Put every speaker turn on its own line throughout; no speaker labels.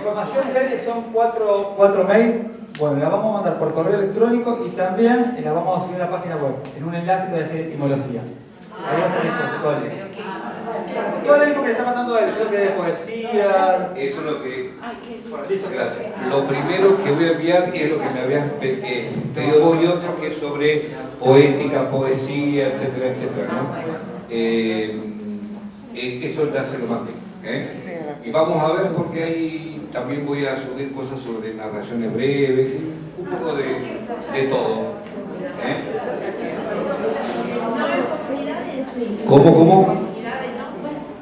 información diaria son cuatro mails. Bueno, la vamos a mandar por correo electrónico y también la vamos a subir a la página web, en un enlace que va a decir etimología. Ahí va a estar expuesto toda la info que le está mandando él, creo que de poesía.
Eso es lo que...
Listo,
gracias. Lo primero que voy a enviar es lo que me habías pedido vos y otro, que es sobre poética, poesía, etcétera, etcétera, ¿no? Eso ya se lo mandé. Y vamos a ver, porque ahí también voy a subir cosas sobre narraciones breves, un poco de todo. ¿Cómo?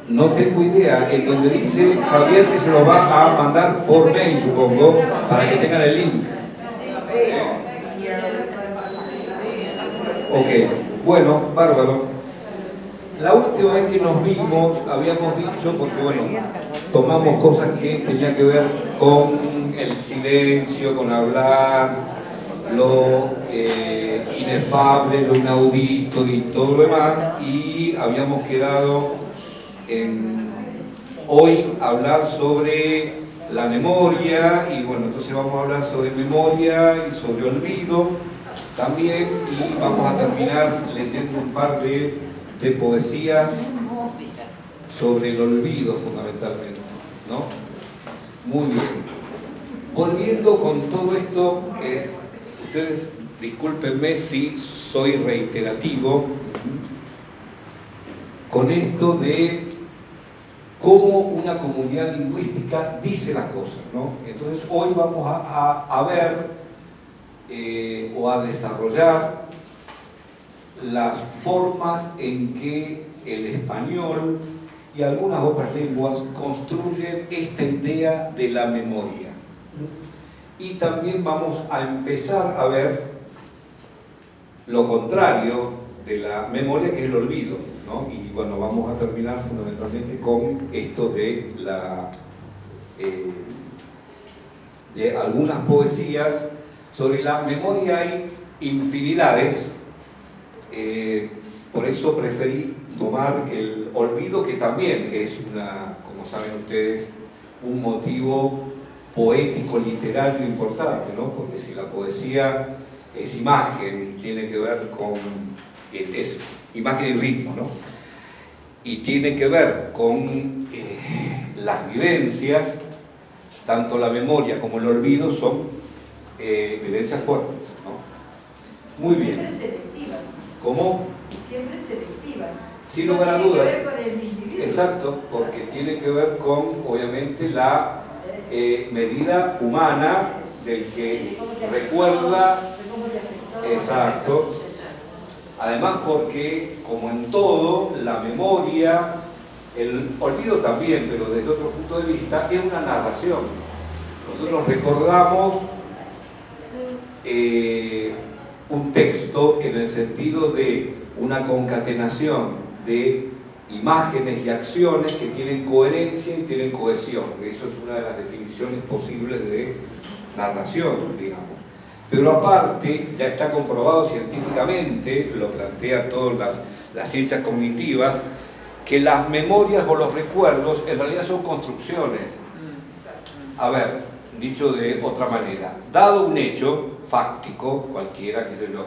No tengo idea. En donde dice Javier que se lo va a mandar por mail, supongo, para que tengan el link. Ok, bueno, bárbaro. La última vez que nos vimos, habíamos dicho, porque bueno, tomamos cosas que tenían que ver con el silencio, con hablar, lo inefable, lo inaudito y todo lo demás, y habíamos quedado en hoy hablar sobre la memoria, y bueno, entonces vamos a hablar sobre memoria y sobre olvido también, y vamos a terminar leyendo un par de poesías sobre el olvido fundamentalmente, ¿no? Muy bien. Volviendo con todo esto, ustedes discúlpenme si soy reiterativo con esto de cómo una comunidad lingüística dice las cosas, ¿no? Entonces hoy vamos a ver o a desarrollar las formas en que el español y algunas otras lenguas construyen esta idea de la memoria. Y también vamos a empezar a ver lo contrario de la memoria, que es el olvido, ¿no? Y bueno, vamos a terminar fundamentalmente con esto de de algunas poesías sobre la memoria. Hay infinidades, por eso preferí tomar el olvido, que también es como saben ustedes, un motivo poético, literario importante, ¿no? Porque si la poesía es imagen y tiene que ver con... es imagen y ritmo, ¿no? Y tiene que ver con las vivencias, tanto la memoria como el olvido son vivencias fuertes, ¿no? Muy bien.
Siempre selectivas.
¿Cómo?
Siempre selectivas.
Sin lugar a dudas.
Tiene que ver con el individuo.
Exacto, porque tiene que ver con, obviamente, la medida humana del que recuerda. Exacto. Además, porque, como en todo, la memoria, el olvido también, pero desde otro punto de vista, es una narración. Nosotros recordamos un texto en el sentido de una concatenación de imágenes y acciones que tienen coherencia y tienen cohesión. Eso es una de las definiciones posibles de narración, digamos. Pero aparte, ya está comprobado científicamente, lo plantea todas las ciencias cognitivas, que las memorias o los recuerdos en realidad son construcciones. A ver, dicho de otra manera, dado un hecho fáctico, cualquiera, qué sé yo,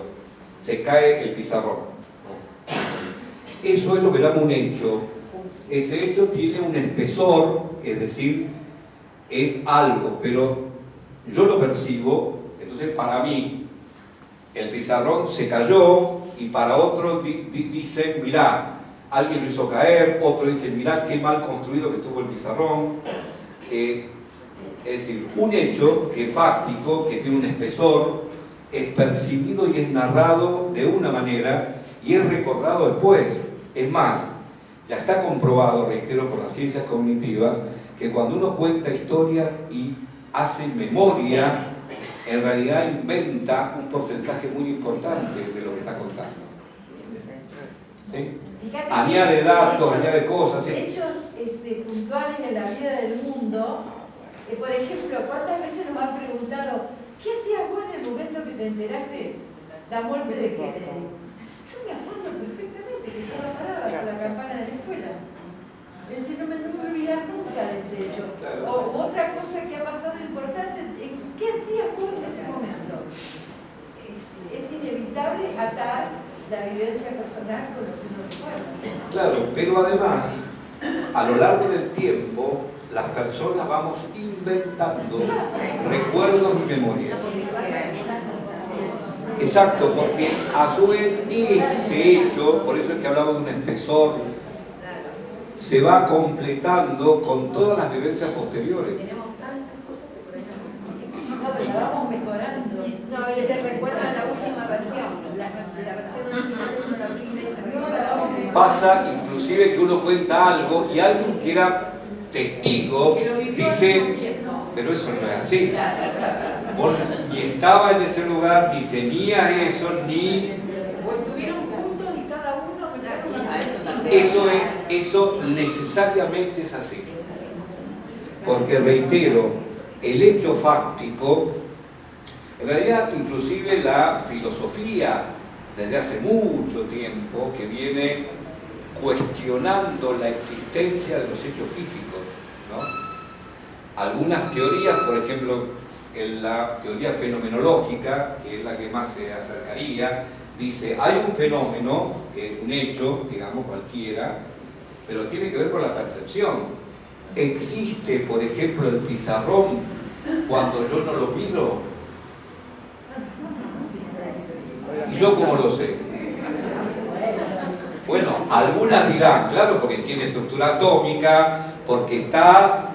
se cae el pizarrón. Eso es lo que llama un hecho. Ese hecho tiene un espesor, es decir, es algo, pero yo lo percibo. Entonces, para mí, el pizarrón se cayó, y para otro dicen, mirá, alguien lo hizo caer, otro dice, mirá qué mal construido que estuvo el pizarrón. Es decir, un hecho que es fáctico, que tiene un espesor, es percibido y es narrado de una manera y es recordado después. Es más, ya está comprobado, reitero, por las ciencias cognitivas, que cuando uno cuenta historias y hace memoria, en realidad inventa un porcentaje muy importante de lo que está contando. ¿Sí? Añade datos, añade cosas. ¿Sí?
Hechos puntuales en la vida del mundo. Por ejemplo, ¿cuántas veces nos han preguntado qué hacías vos en el momento que te enteraste la muerte de Kennedy? Yo me acuerdo perfectamente que estaba parada con la campana de la escuela. Es decir, no me voy a olvidar nunca de ese hecho. O otra cosa que ha es atar la vivencia personal con lo que uno recuerda.
Claro, pero además, a lo largo del tiempo, las personas vamos inventando recuerdos y memorias. Exacto, porque a su vez ese hecho, por eso es que hablamos de un espesor, se va completando con todas las vivencias posteriores.
Tenemos tantas cosas que por ahí no, pero la vamos mejorando.
No, y se recuerda a la última versión, la versión última de la orquídea y se recuerda.
Pasa inclusive que uno cuenta algo y alguien que era testigo dice, pero eso no es así. Vos ni estaba en ese lugar, ni tenía eso, ni...
O estuvieron juntos y cada uno recuerda.
Eso necesariamente es así. Porque reitero, el hecho fáctico, en realidad inclusive la filosofía desde hace mucho tiempo que viene cuestionando la existencia de los hechos físicos, ¿no? Algunas teorías, por ejemplo, en la teoría fenomenológica, que es la que más se acercaría, dice, hay un fenómeno, que es un hecho, digamos cualquiera, pero tiene que ver con la percepción. Existe, por ejemplo, el pizarrón cuando yo no lo miro. ¿Y yo cómo lo sé? Bueno, algunas dirán, claro, porque tiene estructura atómica, porque está...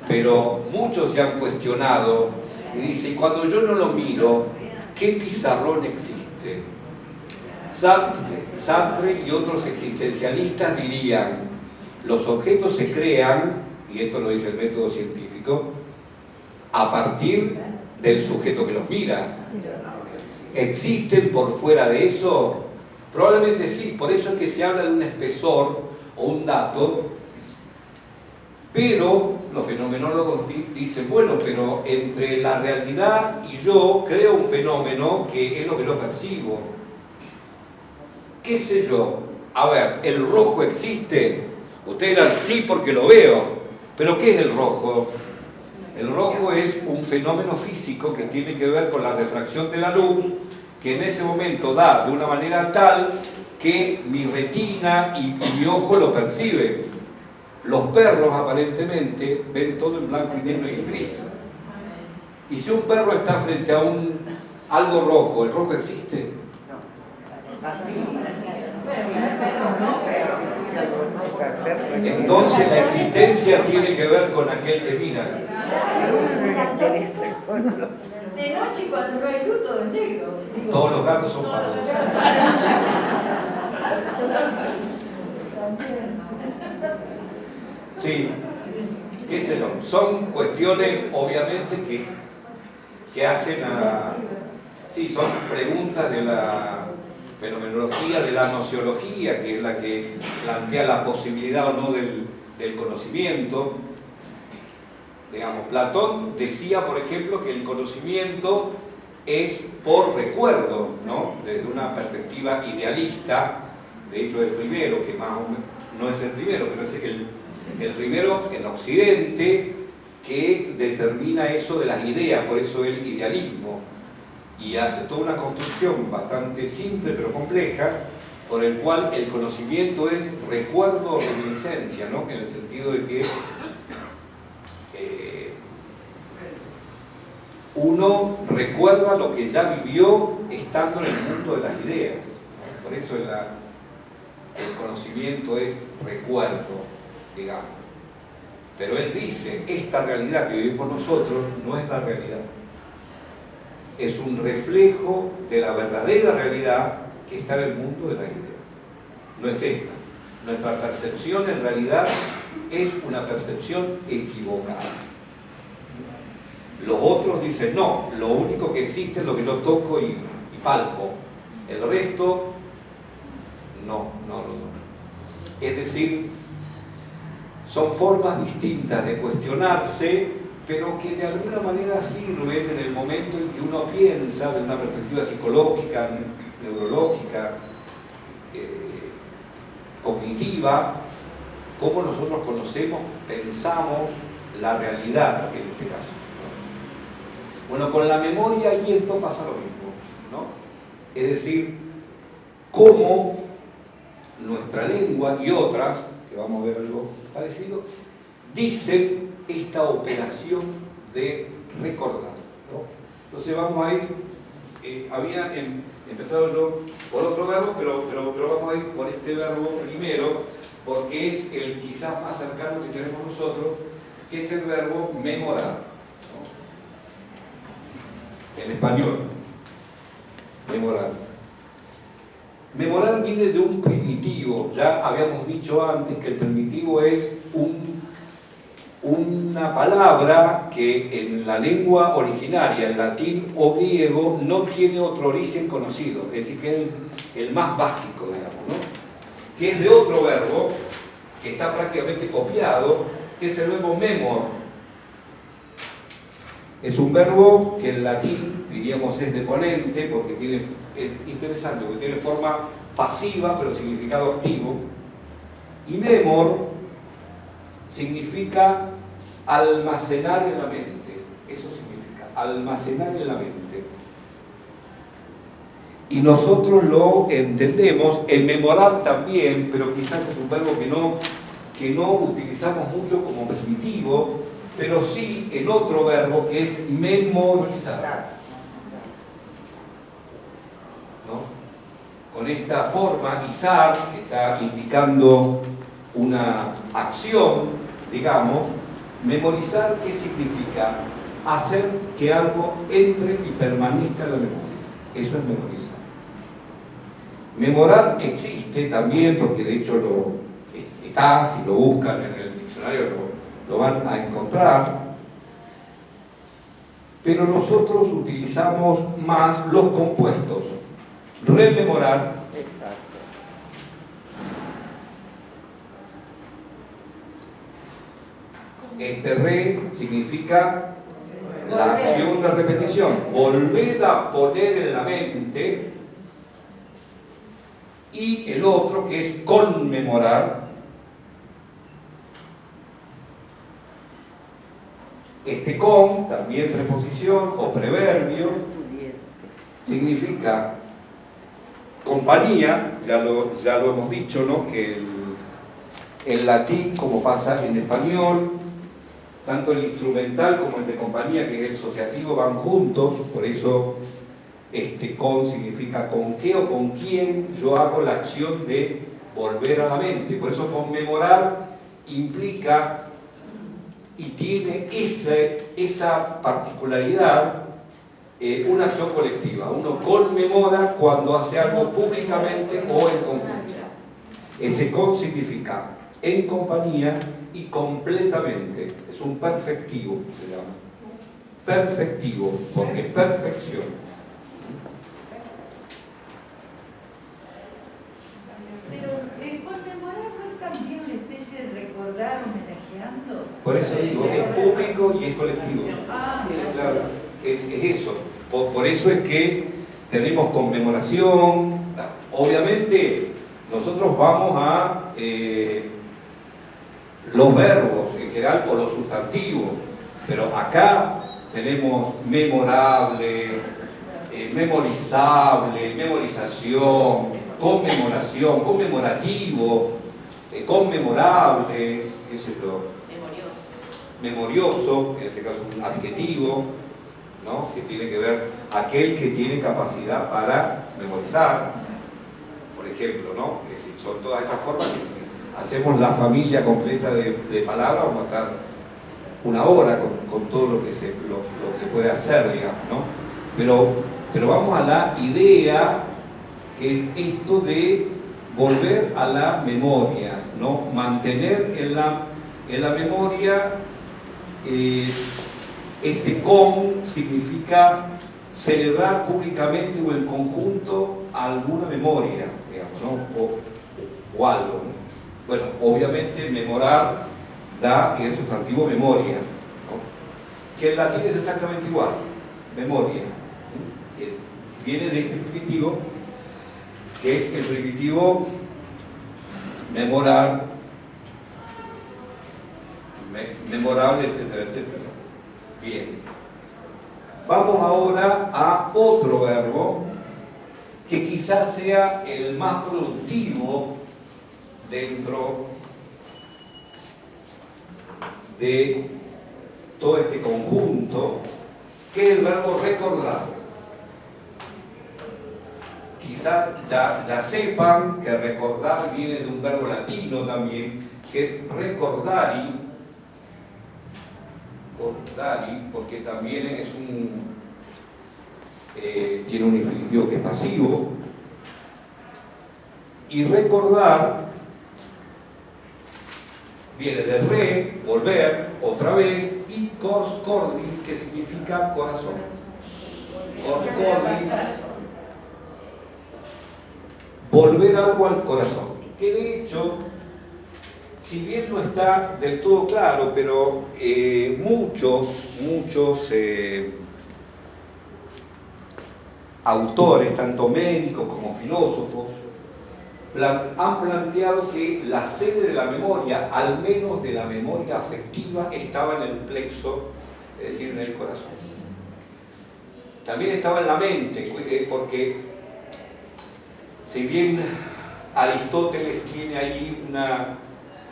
Pero muchos se han cuestionado y dicen, cuando yo no lo miro, ¿qué pizarrón existe? Sartre y otros existencialistas dirían, los objetos se crean, y esto lo dice el método científico, a partir del sujeto que los mira. ¿Existen por fuera de eso? Probablemente sí, por eso es que se habla de un espesor o un dato, pero los fenomenólogos dicen, bueno, pero entre la realidad y yo creo un fenómeno que es lo que yo percibo. ¿Qué sé yo? A ver, ¿el rojo existe? Ustedes dirán, sí, porque lo veo. ¿Pero qué es el rojo? El rojo es un fenómeno físico que tiene que ver con la refracción de la luz, que en ese momento da de una manera tal que mi retina y mi ojo lo percibe. Los perros aparentemente ven todo en blanco y negro y en gris. Y si un perro está frente a algo rojo, ¿el rojo existe? Entonces la existencia tiene que ver con aquel que mira.
De noche cuando no hay luz todo es negro. Digo,
Todos los gatos son pardos. Sí, qué sé yo. Son cuestiones obviamente que hacen a... Sí, son preguntas de la fenomenología, de la nociología, que es la que plantea la posibilidad o no del conocimiento. Digamos, Platón decía, por ejemplo, que el conocimiento es por recuerdo, ¿no? Desde una perspectiva idealista. De hecho, el primero, que más o menos, no es el primero, pero es el primero en Occidente que determina eso de las ideas, por eso el idealismo. Y hace toda una construcción bastante simple pero compleja, por el cual el conocimiento es recuerdo o reminiscencia, ¿no? En el sentido de que uno recuerda lo que ya vivió estando en el mundo de las ideas. Por eso el conocimiento es recuerdo, digamos. Pero él dice, esta realidad que vivimos nosotros no es la realidad. Es un reflejo de la verdadera realidad que está en el mundo de las ideas. No es esta. Nuestra percepción en realidad es una percepción equivocada. Los otros dicen, no, lo único que existe es lo que yo toco y palpo. El resto, no. Es decir, son formas distintas de cuestionarse, pero que de alguna manera sirven en el momento en que uno piensa de una perspectiva psicológica, neurológica, cognitiva, cómo nosotros conocemos, pensamos la realidad en este caso. Bueno, con la memoria y esto pasa lo mismo, ¿no? Es decir, cómo nuestra lengua y otras, que vamos a ver algo parecido, dicen esta operación de recordar, ¿no? Entonces vamos a ir, había empezado yo por otro verbo, pero vamos a ir por este verbo primero, porque es el quizás más cercano que tenemos nosotros, que es el verbo memorar, ¿no? En español, memorar. Memorar viene de un primitivo. Ya habíamos dicho antes que el primitivo es una palabra que en la lengua originaria, en latín o griego, no tiene otro origen conocido. Es decir, que es el más básico, digamos, ¿no? Que es de otro verbo, que está prácticamente copiado, que es el verbo memor. Es un verbo que en latín, diríamos, es deponente, porque es interesante, porque tiene forma pasiva, pero significado activo. Y memor significa almacenar en la mente. Eso significa, almacenar en la mente. Y nosotros lo entendemos, en memorar también, pero quizás es un verbo que no utilizamos mucho como primitivo, pero sí en otro verbo que es memorizar, ¿no? Con esta forma, izar, que está indicando una acción, digamos. Memorizar, ¿qué significa? Hacer que algo entre y permanezca en la memoria. Eso es memorizar. Memorar existe también, porque de hecho está, si lo buscan en el diccionario lo van a encontrar, pero nosotros utilizamos más los compuestos. Rememorar.
Exacto.
Este re significa la acción de repetición. Volver a poner en la mente. Y el otro que es conmemorar. Este con, también preposición o preverbio, significa compañía, ya lo hemos dicho, ¿no? Que el latín, como pasa en español, tanto el instrumental como el de compañía, que es el asociativo, van juntos, por eso este con significa con qué o con quién yo hago la acción de volver a la mente. Por eso conmemorar implica y tiene esa particularidad, una acción colectiva. Uno conmemora cuando hace algo públicamente o en conjunto. Ese con significa en compañía y completamente. Es un perfectivo, se llama. Perfectivo, porque es perfección.
Pero conmemorar no es también una especie de recordar, homenajeando.
Por eso digo, es público y es colectivo.
Ah,
Claro, es eso. Por eso es que tenemos conmemoración. Obviamente, nosotros vamos a los verbos en general o los sustantivos, pero acá tenemos memorable, memorizable, memorización, conmemoración, conmemorativo, conmemorable, qué sé yo, memorioso, en este caso un adjetivo, ¿no? Que tiene que ver aquel que tiene capacidad para memorizar, por ejemplo, ¿no? Es decir, son todas esas formas que hacemos la familia completa de palabras, vamos a estar una hora con todo lo que se puede hacer, digamos, ¿no? Pero vamos a la idea que es esto de volver a la memoria, ¿no? Mantener en la memoria. Este con significa celebrar públicamente o en conjunto alguna memoria, digamos, ¿no? O algo, ¿no? Bueno, obviamente memorar da el sustantivo memoria, ¿no? Que en latín es exactamente igual, memoria, ¿no? Que viene de este primitivo, que es el primitivo memorar, memorable, etcétera, etcétera. Bien. Vamos ahora a otro verbo que quizás sea el más productivo dentro de todo este conjunto, que es el verbo recordar. Quizás ya sepan que recordar viene de un verbo latino también, que es recordari, porque también es tiene un infinitivo que es pasivo, y recordar viene de re, volver, otra vez, y cors cordis, que significa corazón. Cors cordis, volver algo al corazón. Que de hecho, si bien no está del todo claro, pero muchos autores, tanto médicos como filósofos, han planteado que la sede de la memoria, al menos de la memoria afectiva, estaba en el plexo, es decir, en el corazón. También estaba en la mente, porque si bien Aristóteles tiene ahí una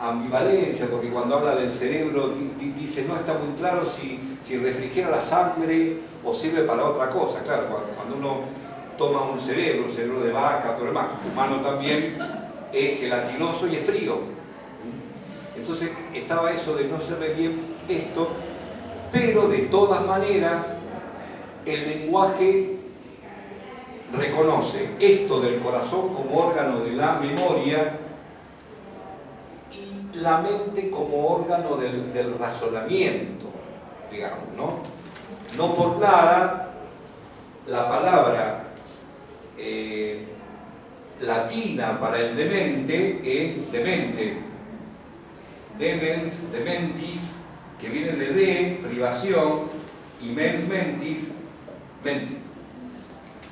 ambivalencia, porque cuando habla del cerebro dice no está muy claro si refrigera la sangre o sirve para otra cosa. Claro, cuando uno toma un cerebro de vaca, todo lo demás, humano también, es gelatinoso y es frío. Entonces estaba eso de no saber bien esto, pero de todas maneras el lenguaje reconoce esto del corazón como órgano de la memoria y la mente como órgano del razonamiento, digamos, ¿no? No por nada la palabra latina para el demente es demente, demens, dementis, que viene de privación, y mens mentis, mente.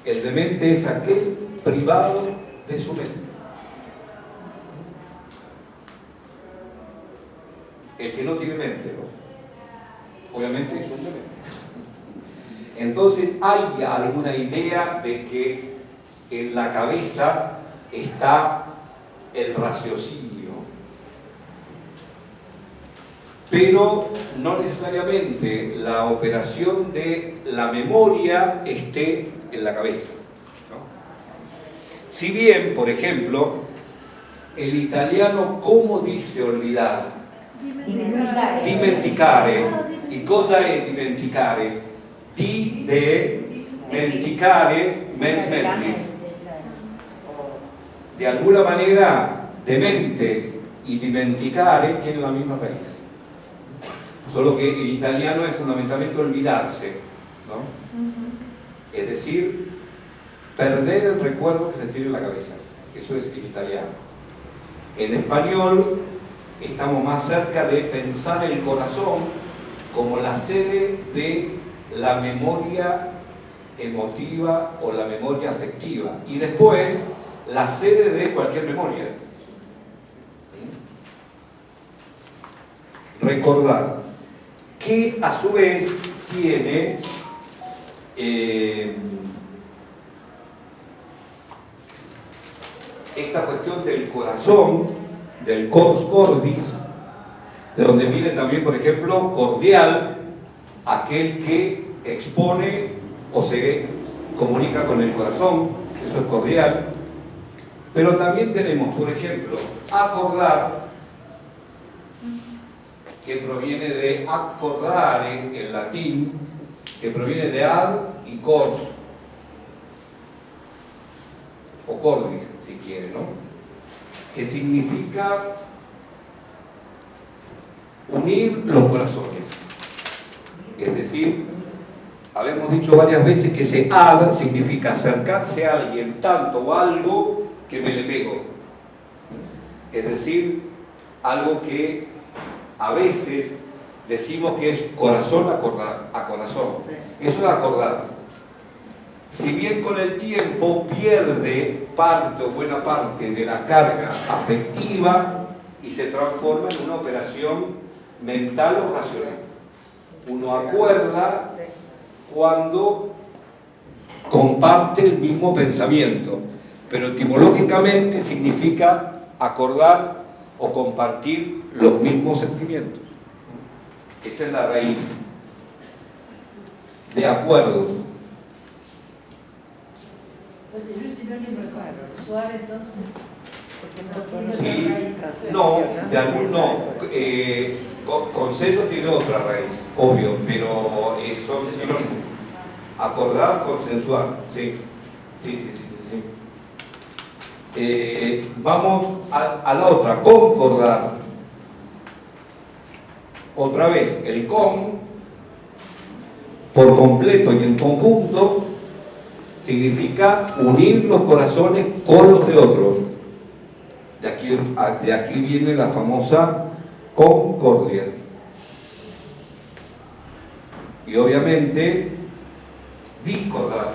El demente es aquel privado de su mente. El que no tiene mente, ¿no? Obviamente es un demente. Entonces hay alguna idea de que en la cabeza está el raciocinio, pero no necesariamente la operación de la memoria esté en la cabeza, ¿no? Si bien, por ejemplo, el italiano, ¿cómo dice olvidar? Dimenticare. ¿Y cosa es dimenticare? Dimenticare mens mentis. De alguna manera, demente y dimenticare tienen la misma raíz. Solo que el italiano es fundamentalmente olvidarse, ¿no? Es decir, perder el recuerdo que se tiene en la cabeza. Eso es el italiano. En español estamos más cerca de pensar el corazón como la sede de la memoria emotiva o la memoria afectiva, y después la sede de cualquier memoria. Recordar, que a su vez tiene esta cuestión del corazón, del cors cordis, de donde viene también, por ejemplo, cordial, aquel que expone o se comunica con el corazón, eso es cordial. Pero también tenemos, por ejemplo, acordar, que proviene de accordare en latín, que proviene de ad y cors, o cordis, si quiere, ¿no? Que significa unir los corazones. Es decir, habemos dicho varias veces que ese ad significa acercarse a alguien, tanto o algo que me le pego. Es decir, algo que a veces decimos que es corazón a corazón. Eso es acordar. Si bien con el tiempo pierde parte o buena parte de la carga afectiva y se transforma en una operación mental o racional. Uno acuerda cuando comparte el mismo pensamiento, pero etimológicamente significa acordar o compartir los mismos sentimientos. Esa es la raíz. De acuerdo.
Pues sería un sinónimo de consensuar entonces.
Sí, no, de algún no. Consenso tiene otra raíz, obvio, pero son sinónimos. Acordar, consensuar, sí. Vamos a la otra, concordar. Otra vez, el con, por completo y en conjunto, significa unir los corazones con los de otros. De aquí viene la famosa concordia. Y obviamente, discordar.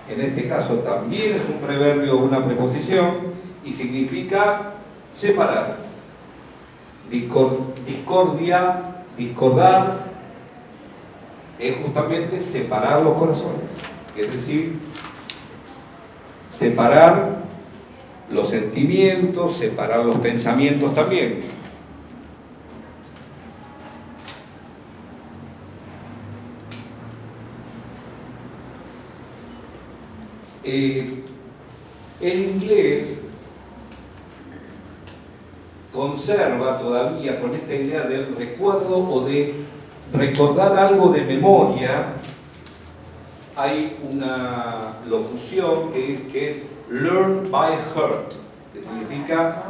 En este caso también es un proverbio o una preposición y significa separar. Discordia, discordar, es justamente separar los corazones. Es decir, separar los sentimientos, separar los pensamientos también. El inglés conserva todavía con esta idea del recuerdo o de recordar algo de memoria. Hay una locución que es learn by heart, que significa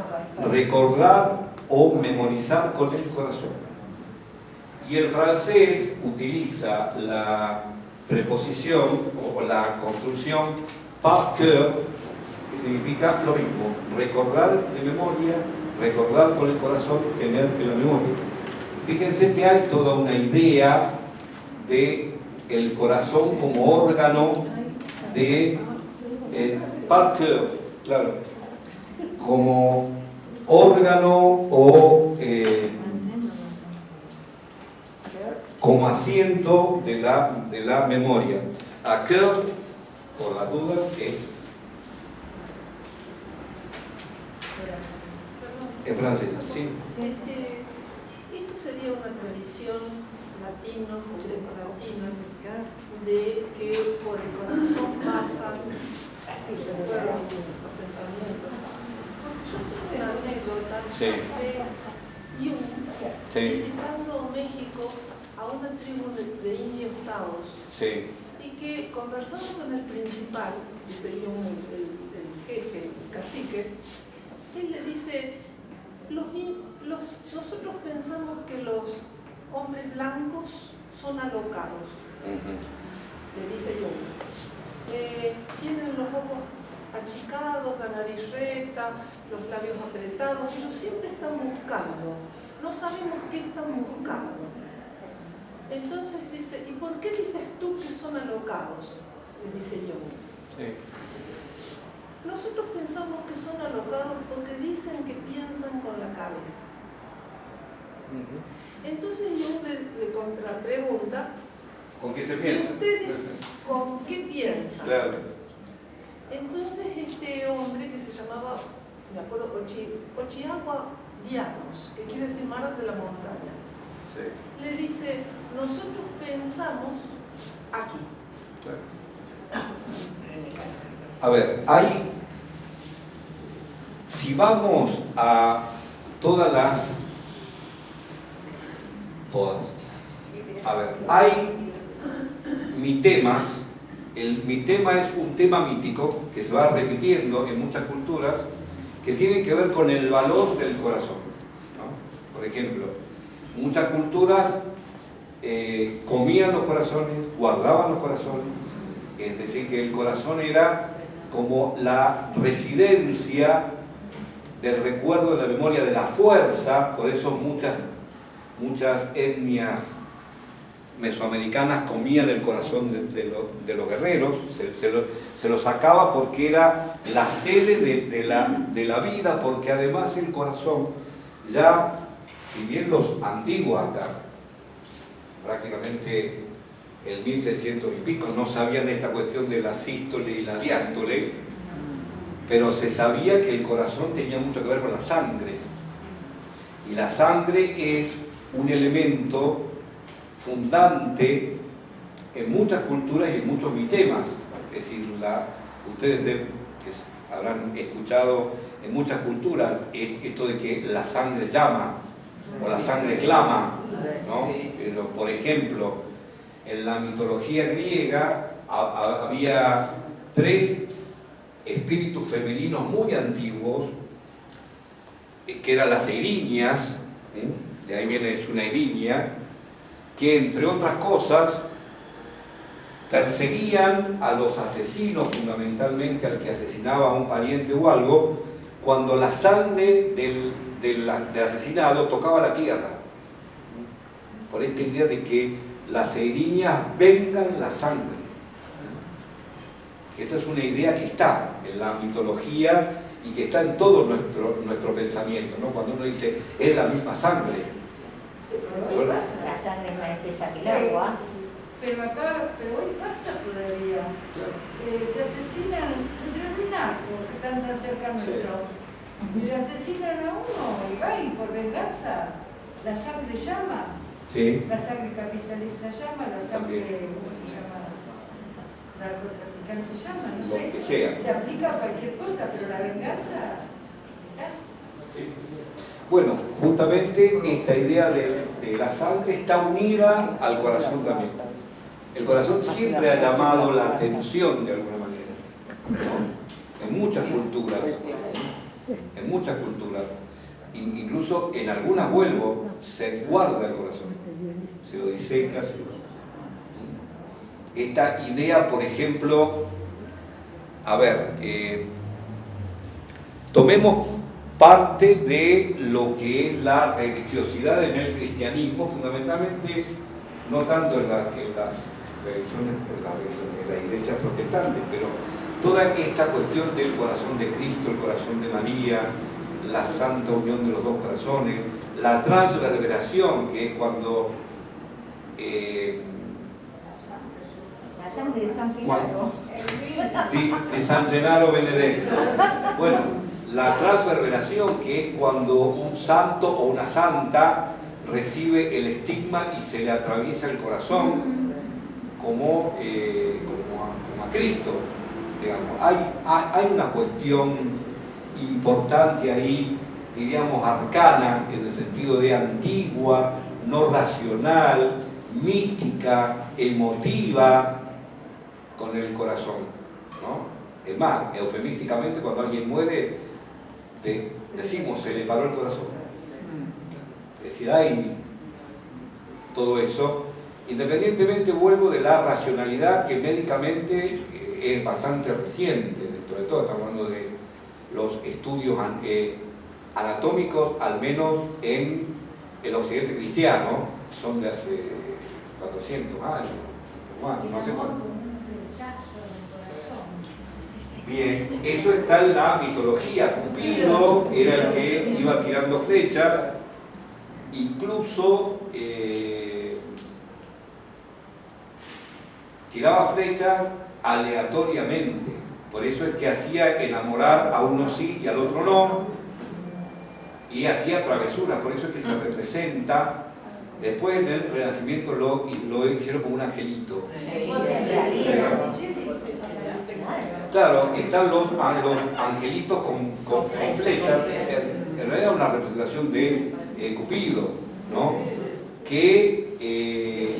recordar o memorizar con el corazón. Y el francés utiliza la preposición o la construcción par cœur, que significa lo mismo, recordar de memoria, recordar con el corazón, tener en la memoria. Fíjense que hay toda una idea de el corazón como órgano de par cœur, claro, como órgano o como asiento de la memoria. A cœur, por la duda, es en francés, ¿sí?
Esto sería una tradición latina o greco-latina de que por el corazón pasan los recuerdos, los pensamientos. Yo tengo una anécdota de Jung visitando México a una tribu de indios taos y que conversando con el principal, que sería el jefe, el cacique, él le dice: nosotros pensamos que los hombres blancos son alocados. Le dice Jung. Tienen los ojos achicados, la nariz recta, los labios apretados. Ellos siempre están buscando. No sabemos qué están buscando. Entonces dice: ¿y por qué dices tú que son alocados? Le dice Jung. Nosotros pensamos que son alocados porque dicen que piensan con la cabeza. Entonces Jung le contrapregunta:
¿con qué se piensa?
¿Y ustedes con qué piensan?
Claro.
Entonces este hombre, que se llamaba, me acuerdo, Ochiagua Llanos, que quiere decir mar de la montaña, le dice: nosotros pensamos aquí.
Claro. A ver, si vamos a todas, a ver, hay mitemas. El mitema es un tema mítico que se va repitiendo en muchas culturas, que tiene que ver con el valor del corazón, ¿no? Por ejemplo, muchas culturas comían los corazones, guardaban los corazones, es decir, que el corazón era como la residencia del recuerdo, de la memoria, de la fuerza. Por eso muchas etnias mesoamericanas comían el corazón de los guerreros, se lo sacaba porque era la sede de la vida, porque además el corazón, ya, si bien los antiguos hasta prácticamente el 1600 y pico, no sabían esta cuestión de la sístole y la diástole, pero se sabía que el corazón tenía mucho que ver con la sangre. Y la sangre es un elemento fundante en muchas culturas y en muchos mitemas. Es decir, ustedes que habrán escuchado en muchas culturas esto de que la sangre llama o la sangre clama, ¿no? Pero, por ejemplo, en la mitología griega había 3 espíritus femeninos muy antiguos, que eran las Eirinias, de ahí viene es una Eirinia, que entre otras cosas perseguían a los asesinos, fundamentalmente al que asesinaba a un pariente o algo, cuando la sangre del asesinado tocaba la tierra. Por esta idea de que las Eirinias vengan la sangre. Esa es una idea que está en la mitología y que está en todo nuestro pensamiento, ¿no? Cuando uno dice, es la misma sangre.
Sí, pero hoy pasa.
La sangre es más espesa que el agua.
Pero hoy pasa todavía. Te asesinan entre un narco que están tan cerca nuestro. Y le asesinan a uno y va y por venganza la sangre llama.
Sí.
La sangre capitalista llama, la sangre,
También.
¿cómo se llama? Narcotraficante llama, no
Lo
sé.
que sea.
Se aplica a cualquier cosa, pero la venganza.
Bueno, justamente esta idea de la sangre está unida al corazón también. El corazón siempre ha llamado la atención de alguna manera, ¿no? En muchas culturas, incluso en algunas vuelvo, se guarda el corazón, se lo diseca, esta idea, por ejemplo, a ver, tomemos parte de lo que es la religiosidad en el cristianismo, fundamentalmente, no tanto en las iglesias protestantes, pero toda esta cuestión del corazón de Cristo, el corazón de María, la santa unión de los dos corazones, la transverberación, que es cuando
La sangre de San Genaro.
de San Genaro Benedetto. Bueno, la transverberación, que es cuando un santo o una santa recibe el estigma y se le atraviesa el corazón, como a Cristo, digamos. Hay una cuestión importante ahí, diríamos arcana, en el sentido de antigua, no racional, mítica, emotiva, con el corazón, ¿no? Es más, eufemísticamente, cuando alguien muere, decimos, se le paró el corazón. Es decir, hay todo eso, independientemente, vuelvo, de la racionalidad que médicamente es bastante reciente. Dentro de todo, estamos hablando de los estudios anatómicos, al menos en el occidente cristiano, son de hace 400 años, no sé cuánto. Bien, eso está en la mitología. Cupido era el que iba tirando flechas, incluso tiraba flechas aleatoriamente. Por eso es que hacía enamorar a uno sí y al otro no, y hacía travesuras. Por eso es que se representa. Después en el Renacimiento lo hicieron como un angelito. Claro, están los angelitos con flechas. En realidad es una representación de Cupido, ¿no? Que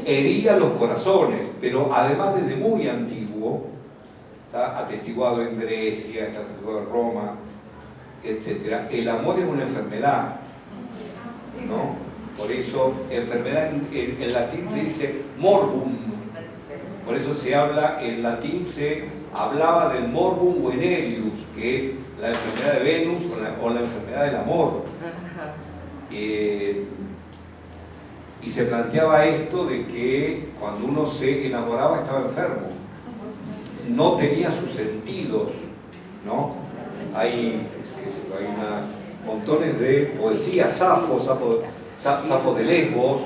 hería los corazones, pero además desde muy antiguo, está atestiguado en Grecia, está atestiguado en Roma, etc. El amor es una enfermedad, ¿no? Por eso, enfermedad en latín se dice morbum. Por eso se habla, en latín se hablaba del morbum venerius, que es la enfermedad de Venus o la enfermedad del amor. Y se planteaba esto de que cuando uno se enamoraba estaba enfermo, no tenía sus sentidos, ¿no? Hay montones de poesías, Safo de Lesbos,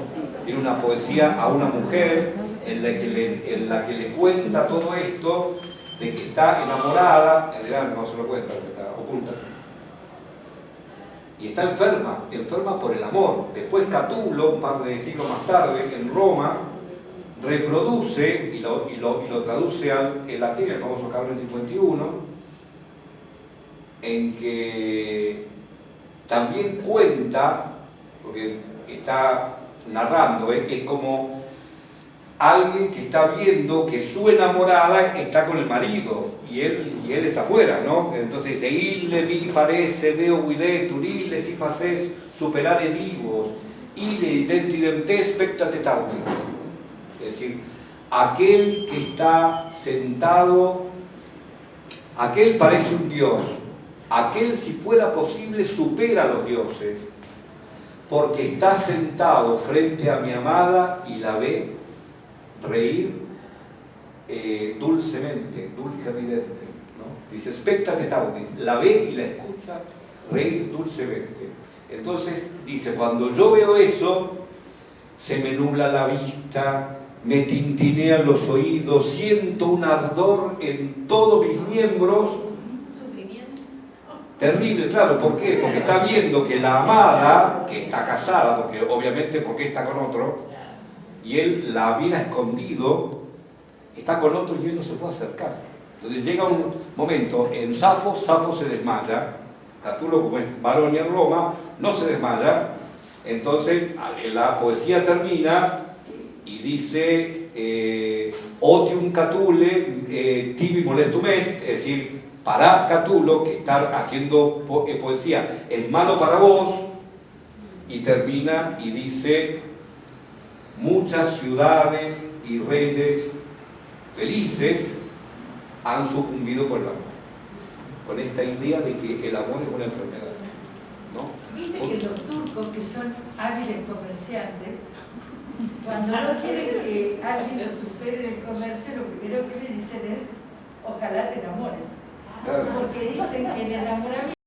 tiene una poesía a una mujer en la que le cuenta todo esto, de que está enamorada, en realidad no se lo cuenta, está oculta. Y está enferma por el amor. Después Catulo, un par de siglos más tarde, en Roma, reproduce y lo traduce al latín, el famoso Carmen 51, en que también cuenta, porque está narrando, es como alguien que está viendo que su enamorada está con el marido y él está afuera, ¿no? Entonces dice, ille vi parece deo videtur, ille si faces superare divos, ille identidem te spectate tauti. Es decir, aquel que está sentado, aquel parece un dios, aquel si fuera posible supera a los dioses, porque está sentado frente a mi amada y la ve reír dulcemente, dulce ridente, ¿no? Dice, spectate taudit, la ve y la escucha reír dulcemente. Entonces dice, cuando yo veo eso, se me nubla la vista, me tintinean los oídos, siento un ardor en todos mis miembros.
Sufrimiento.
Terrible, claro, ¿por qué? Porque está viendo que la amada, que está casada, porque obviamente porque está con otro, y él la había escondido, está con otro y él no se puede acercar. Entonces llega un momento, en Safo se desmaya, Catulo como es varón y en Roma, no se desmaya, entonces la poesía termina y dice otium Catule tibi molestum est, es decir, para Catulo, que está haciendo poesía, es malo para vos, y termina y dice, muchas ciudades y reyes felices han sucumbido por el amor, con esta idea de que el amor es una enfermedad, ¿no?
Viste que los turcos, que son hábiles comerciantes, cuando no quieren que alguien lo supere en el comercio, lo primero que le dicen es, ojalá te enamores.
Claro.
Porque dicen que el enamoramiento